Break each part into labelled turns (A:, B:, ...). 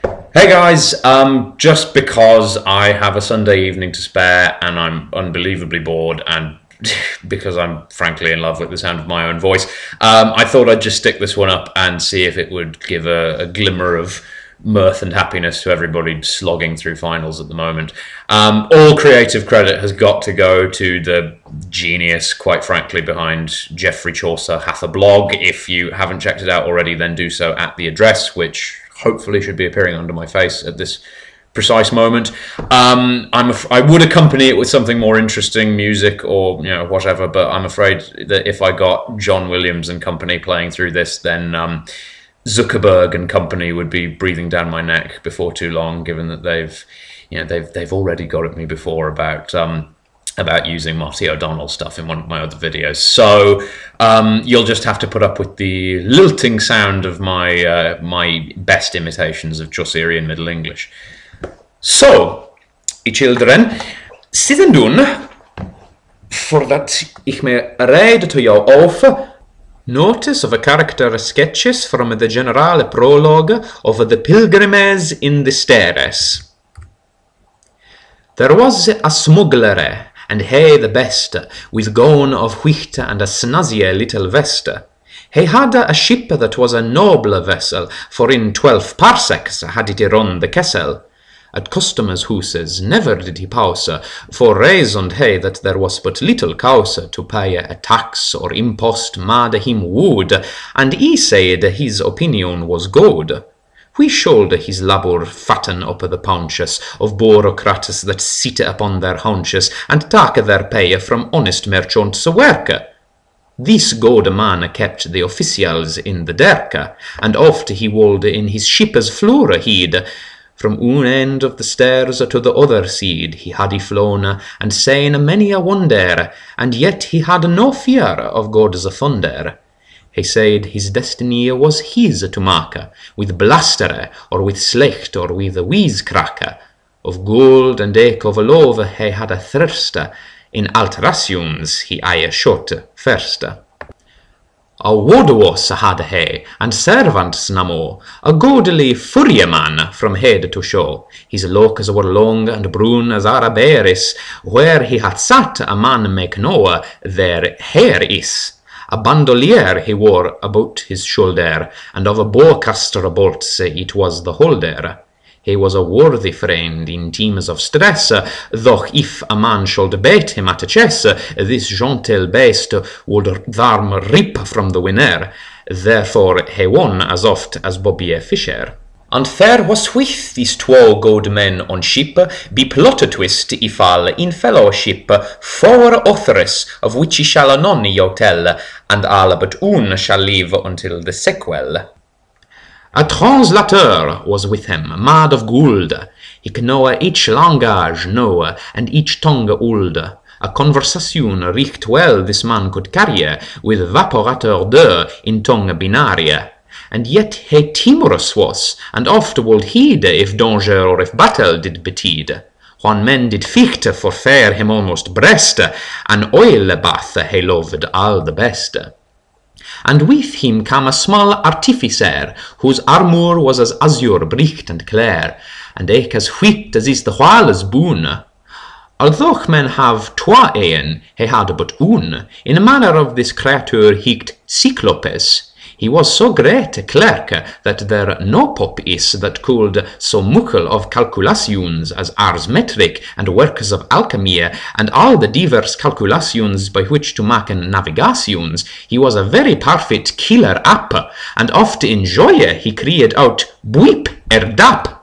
A: Hey guys, just because I have a Sunday evening to spare and I'm unbelievably bored and because I'm frankly in love with the sound of my own voice, I thought I'd just stick this one up and see if it would give a glimmer of mirth and happiness to everybody slogging through finals at the moment. All creative credit has got to go to the genius, quite frankly, behind Geoffrey Chaucer Hath a Blog. If you haven't checked it out already, then do so at the address, which hopefully should be appearing under my face at this precise moment. I would accompany it with something more interesting, music or whatever, but I'm afraid that if I got John Williams and company playing through this, then Zuckerberg and company would be breathing down my neck before too long, given that they've already got at me before about using Marty O'Donnell stuff in one of my other videos. So you'll just have to put up with the lilting sound of my best imitations of Chaucerian Middle English. So, I children, sit down, for that ich may read to you off notice of a character sketches from the general prologue of the Pilgrimes in the Sterres. There was a smuggler, and he the best, with gown of wheat and a snazzy little vest. He had a ship that was a noble vessel, for in 12 parsecs had it run the kessel. At customers' houses never did he pause, for reasoned he that there was but little cause to pay a tax or impost mad him would, and he said his opinion was good. We should his labour fatten up the paunches of bureaucrats that sit upon their haunches and take their pay from honest merchants' work. This good man kept the officials in the dark, and oft he would in his ship's floor heed. From one end of the stairs to the other side he had he flown, and seen many a wonder, and yet he had no fear of God's thunder. He said his destiny was his to make, with bluster, or with slecht, or with wisecrack. Of gold and eke of love he had a thirst, in alterations he aye shot first. A woodwas had he, and servants namo, a goodly furrier man from head to show. His locks were long and brown as Araberis, where he had sat a man make know their hair is. A bandolier he wore about his shoulder, and of a bowcaster bolts it was the holder. He was a worthy friend in times of stress, though if a man should bait him at a chess, this gentle beast would tharm rip from the winner. Therefore he won as oft as Bobby Fisher. And there was with these 2 good men on ship, be plotted twist if all in fellowship, 4 authors, of which he shall none you tell, and all but one shall live until the sequel. A translator was with him, mad of gold. He could know each language know, and each tongue old. A conversation recht well this man could carry, with vaporateur de in tongue binaria. And yet he timorous was, and oft would heed if danger or if battle did betide. When men did fight for fear him almost breast, an oil bath he loved all the best. And with him came a small artificer, whose armour was as azure bright and clear, and eke as white as is the whale's boon. Although men have 2 een, he had but one. In manner of this creature hight Cyclopes. He was so great a clerk that there no pop is that could so muckle of calculations as ars metric and works of alchemy and all the divers calculations by which to make navigations. He was a very perfect killer app, and oft in joy he cried out "Bweep erdap."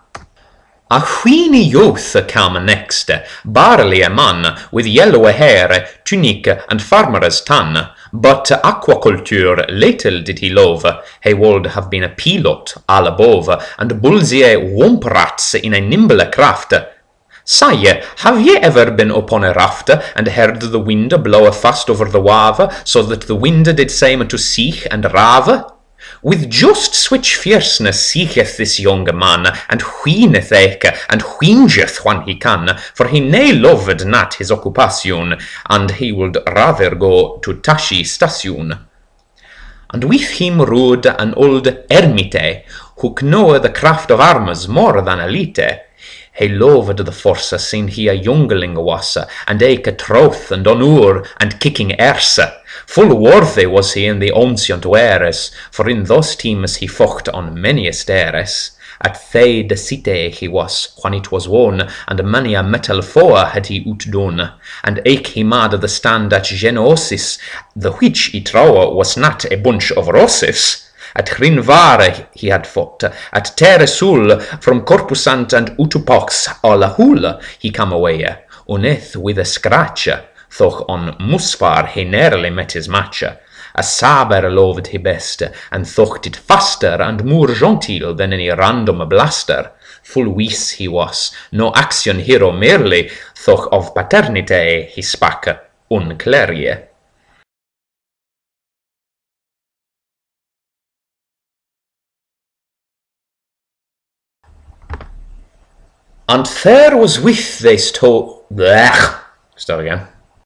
A: A wheeny youth came next, barely a man, with yellow hair, tunic, and farmer's tan. But aquaculture little did he love. He would have been a pilot all above, and bullseye womp rats in a nimble craft. Say, have ye ever been upon a raft, and heard the wind blow fast over the wave, so that the wind did seem to seek and rave? With just switch fierceness seeketh this young man, and wheeneth eke, and wheengeth when he can, for he nae loved not his occupation, and he would rather go to Tashi station. And with him rode an old ermite, who knew the craft of arms more than a lite. He loved the force, sin he a youngling was, and eke troth and honour and kicking erse. Full worthy was he in the ancient wares, for in those teams he fought on many a Sterres. At Fade City he was, when it was won, and many a metal foe had he outdone. And eke he made the stand at Genosis, the which he trow was not a bunch of roses. At Hrinvare he had fought, at Terresul, from Corpusant and Utupox all a hul he come away, unneth with a scratch, though on Musfar he nearly met his match. A saber loved he best, and thought it faster and more genteel than any random blaster. Full wise he was, no action hero merely, though of paternity he spak unclerie. And there was with they start again.